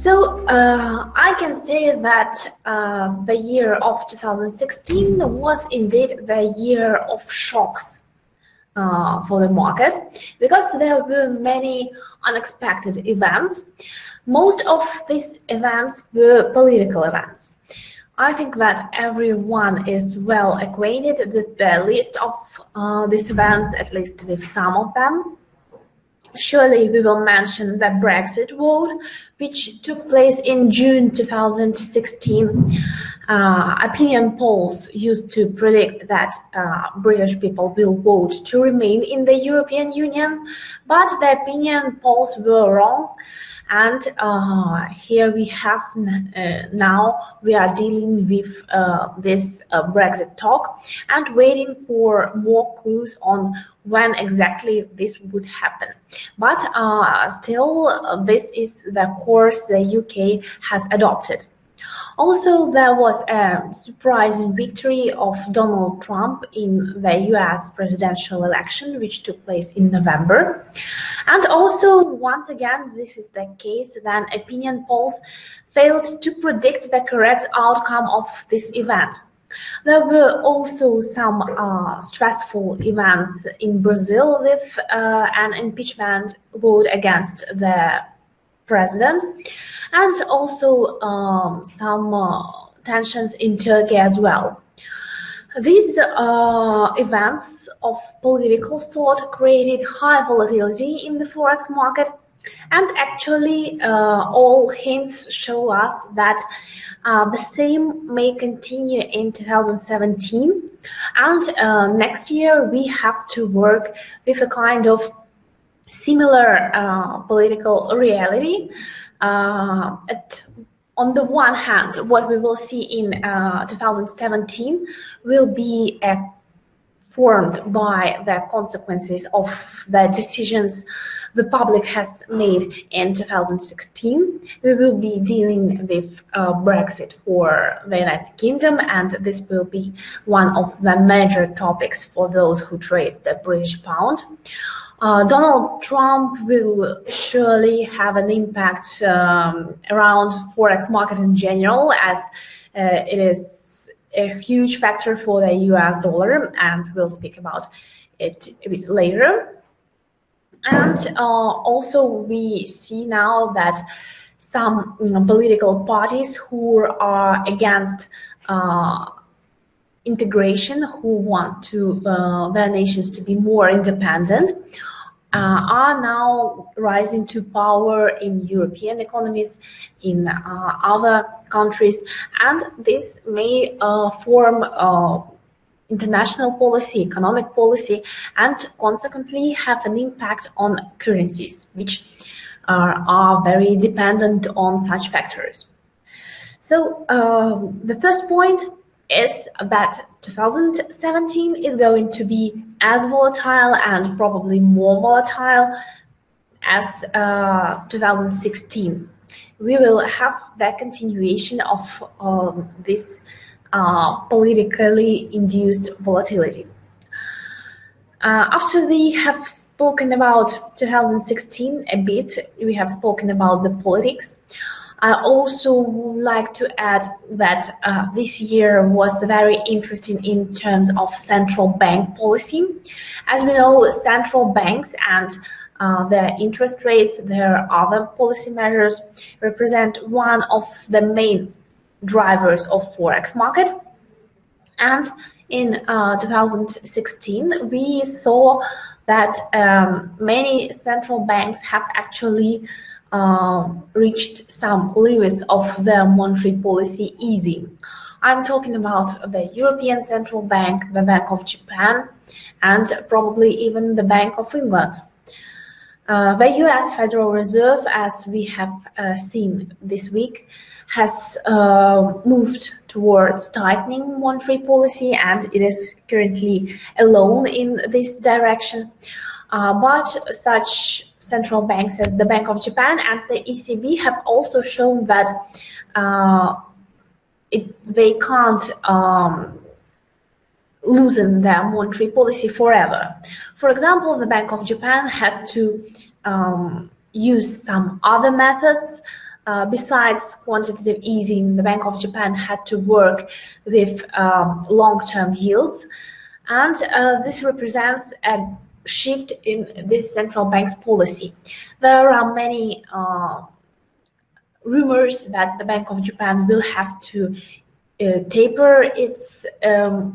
I can say that the year of 2016 was indeed the year of shocks for the market, because there were many unexpected events. Most of these events were political events. I think that everyone is well acquainted with the list of these events, at least with some of them. Surely we will mention the Brexit vote, which took place in June 2016. Opinion polls used to predict that British people will vote to remain in the European Union, but the opinion polls were wrong. And here we have now we are dealing with this Brexit talk and waiting for more clues on when exactly this would happen. But still, this is the course the UK has adopted. Also, there was a surprising victory of Donald Trump in the US presidential election, which took place in November. And also, once again, this is the case when opinion polls failed to predict the correct outcome of this event. There were also some stressful events in Brazil with an impeachment vote against the president, and also some tensions in Turkey as well. These events of political sort created high volatility in the forex market, and actually all hints show us that the same may continue in 2017, and next year we have to work with a kind of similar political reality. On the one hand, what we will see in 2017 will be formed by the consequences of the decisions the public has made in 2016. We will be dealing with Brexit for the United Kingdom, and this will be one of the major topics for those who trade the British pound. Donald Trump will surely have an impact around forex market in general, as it is a huge factor for the US dollar, and we'll speak about it a bit later. And also we see now that some political parties who are against integration, who want to their nations to be more independent, are now rising to power in European economies, in other countries, and this may form international policy, economic policy, and consequently have an impact on currencies, which are very dependent on such factors. So the first point is that 2017 is going to be as volatile and probably more volatile as 2016. We will have the continuation of this politically induced volatility. After we have spoken about 2016 a bit, we have spoken about the politics. I also would like to add that this year was very interesting in terms of central bank policy. As we know, central banks and their interest rates, their other policy measures represent one of the main drivers of forex market. And in 2016, we saw that many central banks have actually reached some limits of their monetary policy easing. I'm talking about the European Central Bank, the Bank of Japan, and probably even the Bank of England. The US Federal Reserve, as we have seen this week, has moved towards tightening monetary policy, and it is currently alone in this direction. But such central banks as the Bank of Japan and the ECB have also shown that they can't loosen their monetary policy forever. For example, the Bank of Japan had to use some other methods Besides quantitative easing, the Bank of Japan had to work with long-term yields, and this represents a shift in the central bank's policy. There are many rumors that the Bank of Japan will have to taper its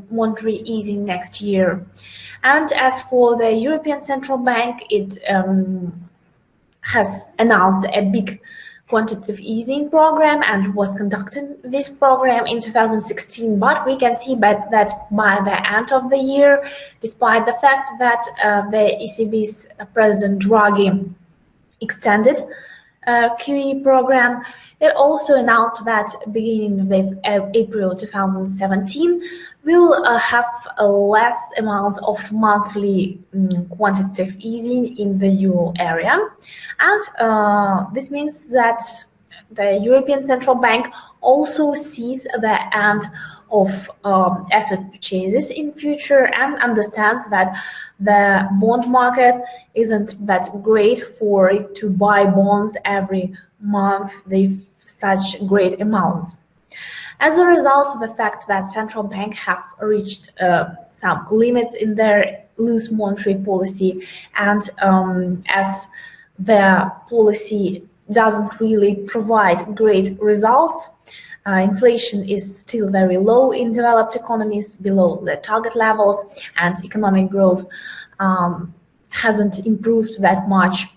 monetary easing next year. And as for the European Central Bank, it has announced a big quantitative easing program and was conducting this program in 2016. But we can see that by the end of the year, despite the fact that the ECB's President Draghi extended QE program, it also announced that beginning with April 2017, we'll have less amounts of monthly quantitative easing in the euro area. And this means that the European Central Bank also sees the end of asset purchases in future and understands that the bond market isn't that great for it to buy bonds every month with such great amounts. As a result of the fact that central banks have reached some limits in their loose monetary policy, and as the policy doesn't really provide great results, inflation is still very low in developed economies, below the target levels, and economic growth hasn't improved that much.